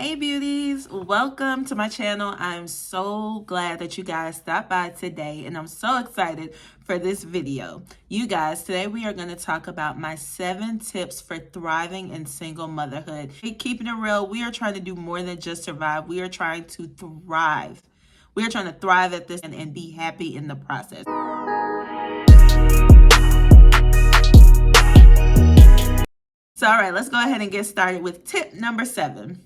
Hey beauties, welcome to my channel. I'm so glad that you guys stopped by today and I'm so excited for this video. You guys, today we are going to talk about my 7 tips for thriving in single motherhood. Hey, keeping it real, we are trying to do more than just survive. We are trying to thrive. We are trying to thrive at this and be happy in the process. So all right, let's go ahead and get started with tip number 7.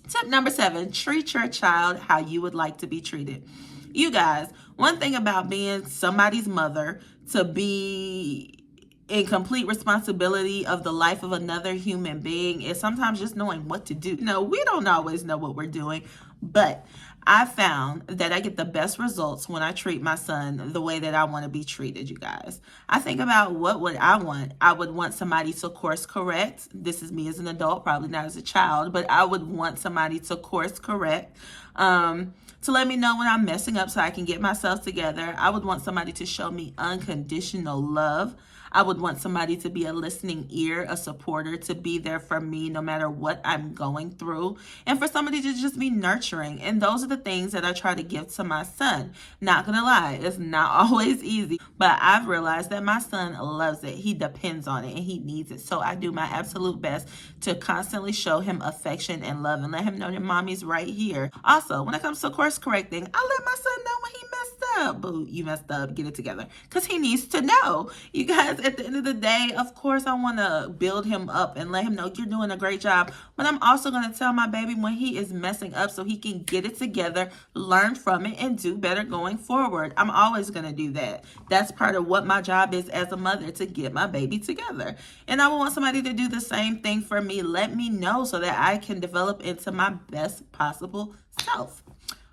Tip number 7, treat your child how you would like to be treated. You guys, one thing about being somebody's mother, to be in complete responsibility of the life of another human being, is sometimes just knowing what to do. No, we don't always know what we're doing, but I found that I get the best results when I treat my son the way that I want to be treated, you guys. I think about what would I want. I would want somebody to course correct. This is me as an adult, probably not as a child, but I would want somebody to course correct, to let me know when I'm messing up so I can get myself together. I would want somebody to show me unconditional love. I would want somebody to be a listening ear, a supporter, to be there for me no matter what I'm going through, and for somebody to just be nurturing. And those are the things that I try to give to my son. Not gonna lie, it's not always easy, but I've realized that my son loves it. He depends on it and he needs it. So I do my absolute best to constantly show him affection and love and let him know that mommy's right here. Also, when it comes to course correcting, I let my son know when he messed up. Boo, you messed up, get it together. Because he needs to know. You guys, at the end of the day, of course, I want to build him up and let him know you're doing a great job. But I'm also going to tell my baby when he is messing up so he can get it together, learn from it, and do better going forward. I'm always going to do that. That's part of what my job is as a mother, to get my baby together. And I want somebody to do the same thing for me. Let me know so that I can develop into my best possible self.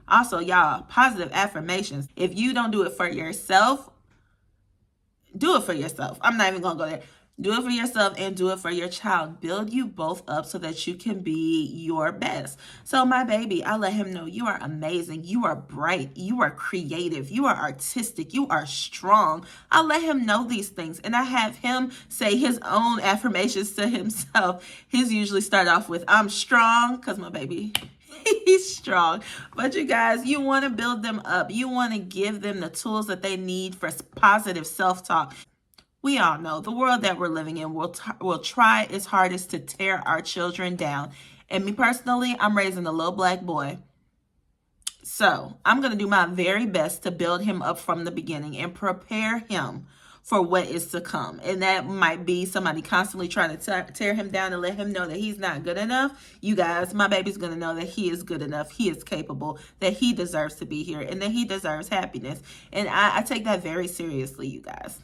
Also, y'all, positive affirmations. If you don't do it for yourself, do it for yourself. I'm not even going to go there. Do it for yourself and do it for your child. Build you both up so that you can be your best. So my baby, I let him know you are amazing. You are bright. You are creative. You are artistic. You are strong. I let him know these things. And I have him say his own affirmations to himself. His usually start off with, I'm strong, because my baby, he's strong. But you guys, you want to build them up. You want to give them the tools that they need for positive self-talk. We all know the world that we're living in will try its hardest to tear our children down. And me personally, I'm raising a little black boy. So I'm going to do my very best to build him up from the beginning and prepare him for what is to come. And that might be somebody constantly trying to tear him down and let him know that he's not good enough. You guys, my baby's going to know that he is good enough. He is capable, that he deserves to be here, and that he deserves happiness. And I take that very seriously, you guys.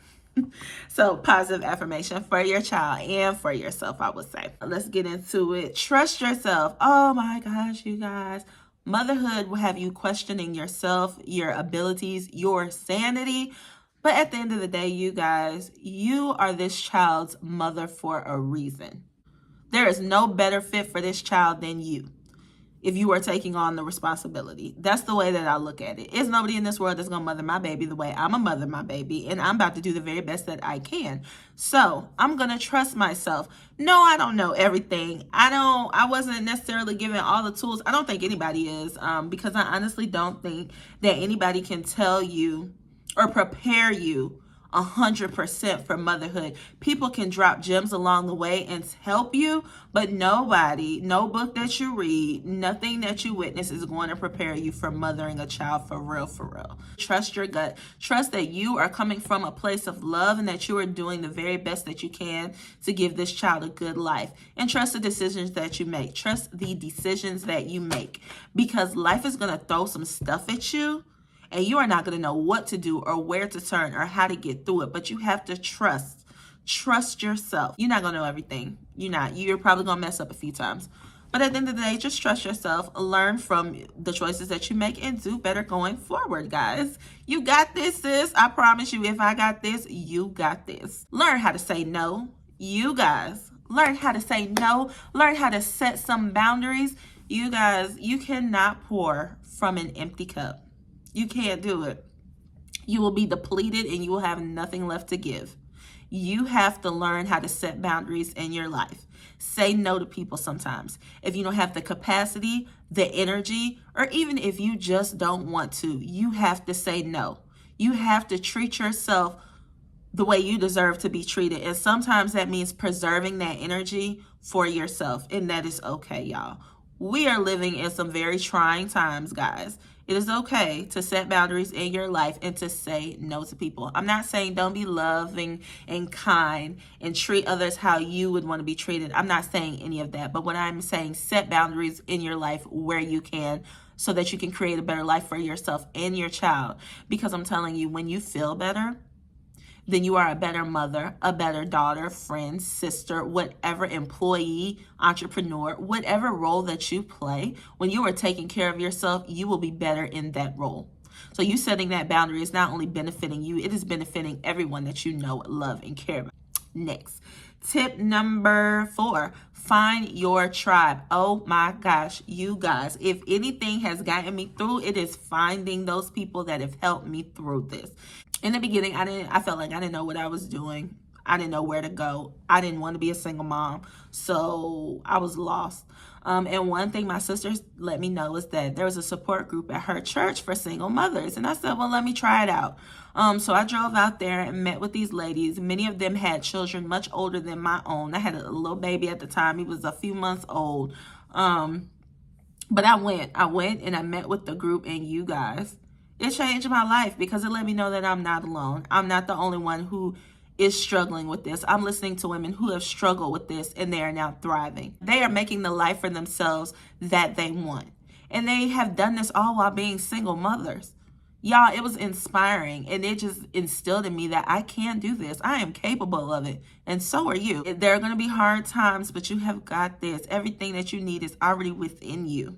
So positive affirmation for your child and for yourself, I would say. Let's get into it. Trust yourself. Oh my gosh, you guys. Motherhood will have you questioning yourself, your abilities, your sanity. But at the end of the day, you guys, you are this child's mother for a reason. There is no better fit for this child than you if you are taking on the responsibility. That's the way that I look at it. There's nobody in this world that's going to mother my baby the way I'm going to mother my baby, and I'm about to do the very best that I can. So I'm going to trust myself. No, I don't know everything. I wasn't necessarily given all the tools. I don't think anybody is, because I honestly don't think that anybody can tell you or prepare you 100% for motherhood. People can drop gems along the way and help you, but nobody, no book that you read, nothing that you witness is going to prepare you for mothering a child for real, for real. Trust your gut. Trust that you are coming from a place of love and that you are doing the very best that you can to give this child a good life. And trust the decisions that you make. Trust the decisions that you make, because life is going to throw some stuff at you. And you are not going to know what to do or where to turn or how to get through it. But you have to trust yourself. You're not going to know everything. You're probably going to mess up a few times. But at the end of the day, just trust yourself. Learn from the choices that you make and do better going forward, guys. You got this, sis. I promise you, if I got this, you got this. Learn how to say no. You guys, learn how to say no. Learn how to set some boundaries. You guys, you cannot pour from an empty cup. You can't do it. You will be depleted and you will have nothing left to give. You have to learn how to set boundaries in your life. Say no to people sometimes. If you don't have the capacity, the energy, or even if you just don't want to, you have to say no. You have to treat yourself the way you deserve to be treated. And sometimes that means preserving that energy for yourself. And that is okay, y'all. We are living in some very trying times, guys. It is okay to set boundaries in your life and to say no to people. I'm not saying don't be loving and kind and treat others how you would want to be treated. I'm not saying any of that. But what I'm saying, set boundaries in your life where you can, so that you can create a better life for yourself and your child. Because I'm telling you, when you feel better, then you are a better mother, a better daughter, friend, sister, whatever, employee, entrepreneur, whatever role that you play. When you are taking care of yourself, you will be better in that role. So you setting that boundary is not only benefiting you, it is benefiting everyone that you know, love, and care about. Next, tip number 4, find your tribe. Oh my gosh, you guys, if anything has gotten me through, it is finding those people that have helped me through this. In the beginning, I felt like I didn't know what I was doing. I didn't know where to go. I didn't want to be a single mom, so I was lost. And one thing my sisters let me know is that there was a support group at her church for single mothers. And I said, well, let me try it out. So I drove out there and met with these ladies. Many of them had children much older than my own. I had a little baby at the time. He was a few months old. But I went and I met with the group, and you guys, it changed my life because it let me know that I'm not alone. I'm not the only one who is struggling with this. I'm listening to women who have struggled with this, and they are now thriving. They are making the life for themselves that they want. And they have done this all while being single mothers. Y'all, it was inspiring, and it just instilled in me that I can do this. I am capable of it, and so are you. There are going to be hard times, but you have got this. Everything that you need is already within you.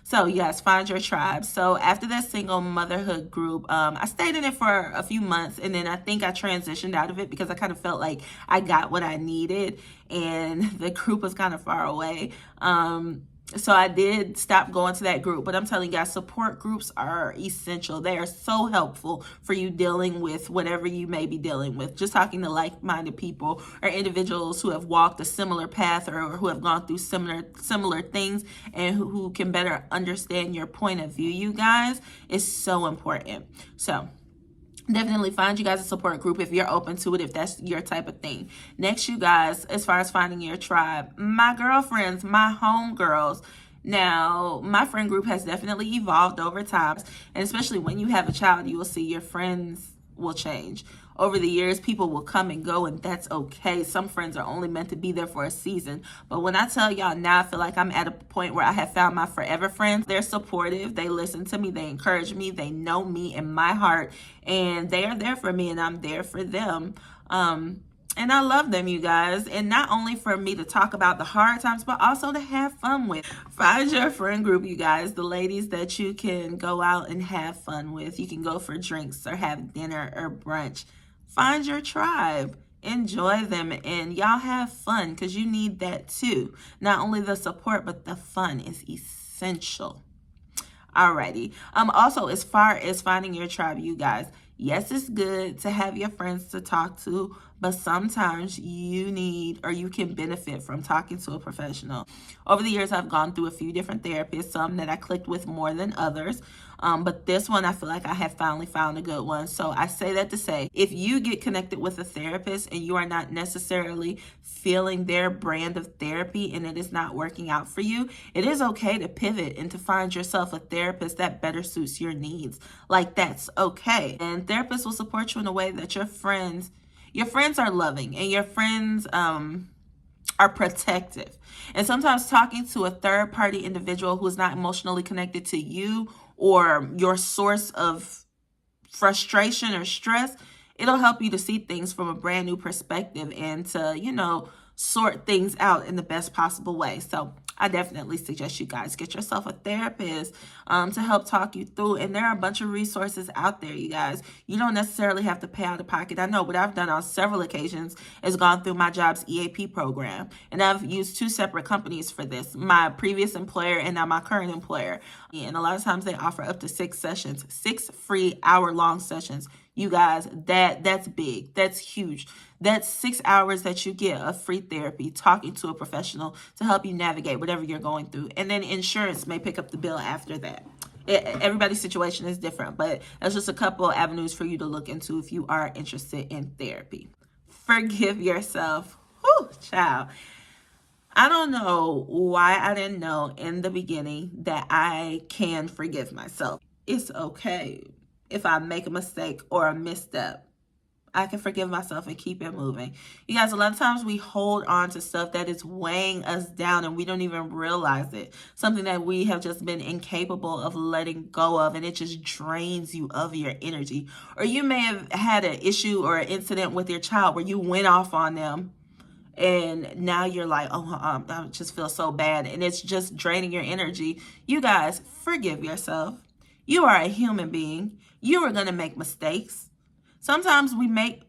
So yes, find your tribe. So after that single motherhood group, I stayed in it for a few months, and then I think I transitioned out of it because I kind of felt like I got what I needed, and the group was kind of far away. So I did stop going to that group, but I'm telling you guys, support groups are essential. They are so helpful for you dealing with whatever you may be dealing with. Just talking to like-minded people or individuals who have walked a similar path or who have gone through similar things and who can better understand your point of view, you guys, is so important. So definitely find you guys a support group if you're open to it, if that's your type of thing. Next, you guys, as far as finding your tribe, my girlfriends, my homegirls. Now, my friend group has definitely evolved over time, and especially when you have a child, you will see your friends will change. Over the years, people will come and go, and that's okay. Some friends are only meant to be there for a season. But when I tell y'all now, I feel like I'm at a point where I have found my forever friends. They're supportive. They listen to me. They encourage me. They know me and my heart. And they are there for me, and I'm there for them. And I love them, you guys. And not only for me to talk about the hard times, but also to have fun with. Find your friend group, you guys. The ladies that you can go out and have fun with. You can go for drinks or have dinner or brunch. Find your tribe. Enjoy them, and y'all have fun because you need that too. Not only the support, but the fun is essential. Alrighty. Also, as far as finding your tribe, you guys, yes, it's good to have your friends to talk to, but sometimes you need or you can benefit from talking to a professional. Over the years, I've gone through a few different therapists, some that I clicked with more than others. But this one, I feel like I have finally found a good one. So I say that to say, if you get connected with a therapist and you are not necessarily feeling their brand of therapy and it is not working out for you, it is okay to pivot and to find yourself a therapist that better suits your needs. Like, that's okay. And therapists will support you in a way that your friends are loving, and your friends are protective. And sometimes talking to a third party individual who is not emotionally connected to you or your source of frustration or stress, it'll help you to see things from a brand new perspective and to, sort things out in the best possible way. So I definitely suggest you guys get yourself a therapist to help talk you through. And there are a bunch of resources out there, you guys. You don't necessarily have to pay out of pocket. I know what I've done on several occasions is gone through my job's EAP program. And I've used 2 separate companies for this, my previous employer and now my current employer. And a lot of times they offer up to 6 sessions, 6 free hour-long sessions. You guys, that's big. That's huge. That's 6 hours that you get of free therapy, talking to a professional to help you navigate whatever you're going through. And then insurance may pick up the bill after that. Everybody's situation is different, but that's just a couple avenues for you to look into if you are interested in therapy. Forgive yourself. Whew, child. I don't know why I didn't know in the beginning that I can forgive myself. It's okay if I make a mistake or a misstep. I can forgive myself and keep it moving. You guys, a lot of times we hold on to stuff that is weighing us down and we don't even realize it. Something that we have just been incapable of letting go of, and it just drains you of your energy. Or you may have had an issue or an incident with your child where you went off on them, and now you're like, oh, I just feel so bad, and it's just draining your energy. You guys, forgive yourself. You are a human being. You are going to make mistakes. Sometimes we make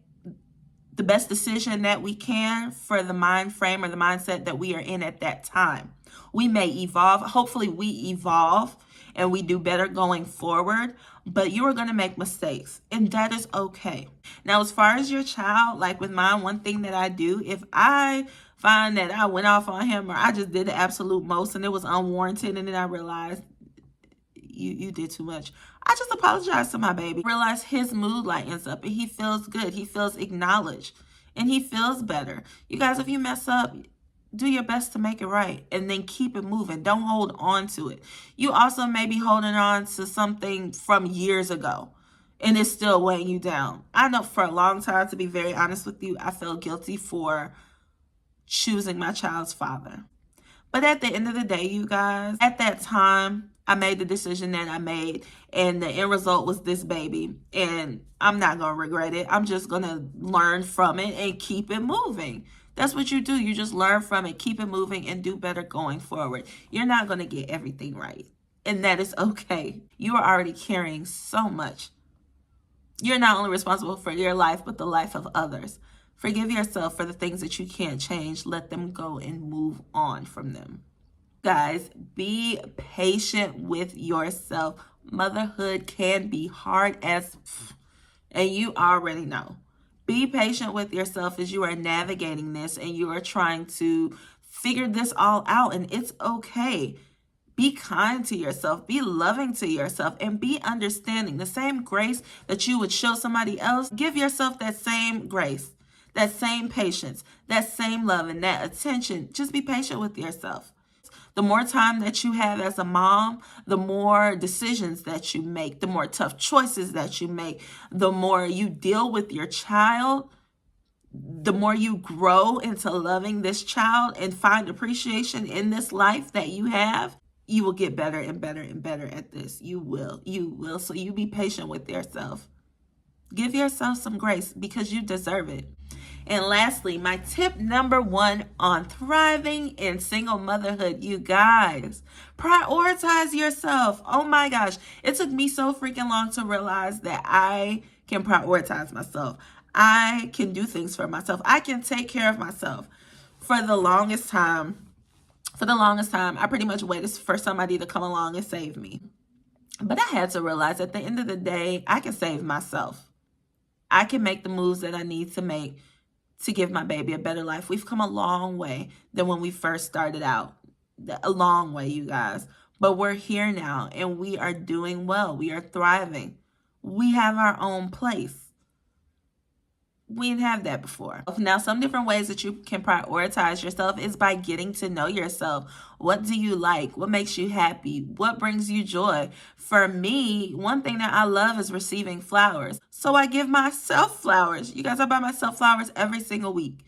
the best decision that we can for the mind frame or the mindset that we are in at that time. We may evolve. Hopefully we evolve and we do better going forward, but you are going to make mistakes, and that is okay. Now, as far as your child, like with mine, one thing that I do, if I find that I went off on him or I just did the absolute most and it was unwarranted, and then I realized you did too much, I just apologize to my baby. Realize his mood lightens up and he feels good. He feels acknowledged and he feels better. You guys, if you mess up, do your best to make it right and then keep it moving. Don't hold on to it. You also may be holding on to something from years ago and it's still weighing you down. I know for a long time, to be very honest with you, I felt guilty for choosing my child's father. But at the end of the day, you guys, at that time, I made the decision that I made, and the end result was this baby. And I'm not going to regret it. I'm just going to learn from it and keep it moving. That's what you do. You just learn from it, keep it moving, and do better going forward. You're not going to get everything right, and that is okay. You are already carrying so much. You're not only responsible for your life, but the life of others. Forgive yourself for the things that you can't change. Let them go and move on from them. Guys, be patient with yourself. Motherhood can be hard as, and you already know. Be patient with yourself as you are navigating this and you are trying to figure this all out, and it's okay. Be kind to yourself, be loving to yourself, and be understanding. The same grace that you would show somebody else, give yourself that same grace, that same patience, that same love, and that attention. Just be patient with yourself. The more time that you have as a mom, the more decisions that you make, the more tough choices that you make, the more you deal with your child, the more you grow into loving this child and find appreciation in this life that you have, you will get better and better and better at this. You will. So you be patient with yourself. Give yourself some grace because you deserve it. And lastly, my tip number 1 on thriving in single motherhood, you guys, prioritize yourself. Oh my gosh, it took me so freaking long to realize that I can prioritize myself. I can do things for myself. I can take care of myself. For the longest time, I pretty much waited for somebody to come along and save me. But I had to realize at the end of the day, I can save myself. I can make the moves that I need to make to give my baby a better life. We've come a long way than when we first started out. A long way, you guys. But we're here now and we are doing well. We are thriving. We have our own place. We didn't have that before. Now, some different ways that you can prioritize yourself is by getting to know yourself. What do you like? What makes you happy? What brings you joy? For me, one thing that I love is receiving flowers. So I give myself flowers. You guys, I buy myself flowers every single week.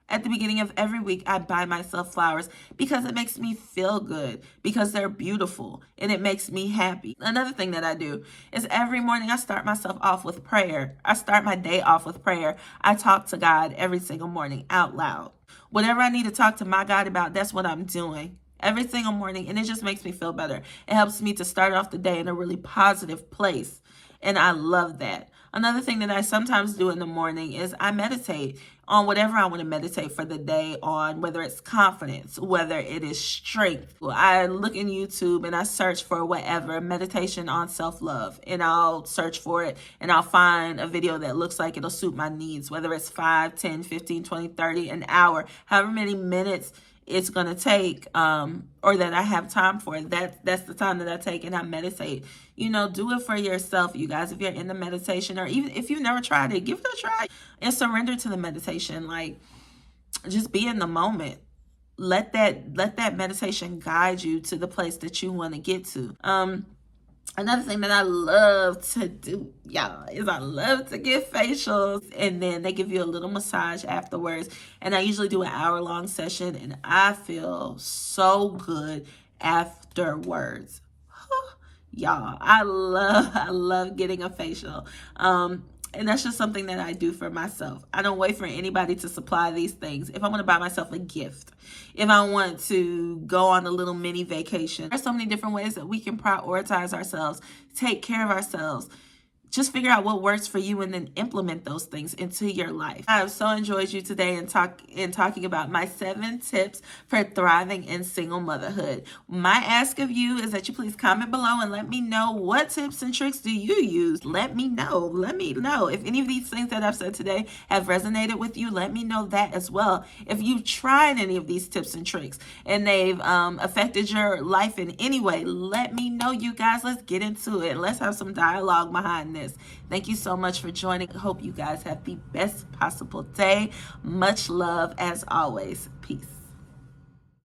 At the beginning of every week, I buy myself flowers because it makes me feel good, because they're beautiful, and it makes me happy. Another thing that I do is every morning I start myself off with prayer. I start my day off with prayer. I talk to God every single morning out loud. Whatever I need to talk to my God about, that's what I'm doing every single morning, and it just makes me feel better. It helps me to start off the day in a really positive place, and I love that. Another thing that I sometimes do in the morning is I meditate, on whatever I want to meditate for the day on, whether it's confidence, whether it is strength. Well, I look in YouTube and I search for whatever, meditation on self-love, and I'll search for it and I'll find a video that looks like it'll suit my needs, whether it's 5, 10, 15, 20, 30, an hour, however many minutes it's going to take, or that I have time for. That's the time that I take and I meditate. Do it for yourself, you guys. If you're in the meditation, or even if you've never tried it, give it a try and surrender to the meditation. Like, just be in the moment. Let that meditation guide you to the place that you want to get to. Another thing that I love to do, y'all, is I love to get facials, and then they give you a little massage afterwards. And I usually do an hour-long session, and I feel so good afterwards. Y'all, I love getting a facial. And that's just something that I do for myself. I don't wait for anybody to supply these things. If I want to buy myself a gift, if I want to go on a little mini vacation, there's so many different ways that we can prioritize ourselves, take care of ourselves. Just figure out what works for you and then implement those things into your life. I have so enjoyed you today in talking about my 7 tips for thriving in single motherhood. My ask of you is that you please comment below and let me know, what tips and tricks do you use? Let me know. Let me know. If any of these things that I've said today have resonated with you, let me know that as well. If you've tried any of these tips and tricks and they've affected your life in any way, let me know, you guys. Let's get into it. Let's have some dialogue behind this. Thank you so much for joining. Hope you guys have the best possible day. Much love as always. Peace.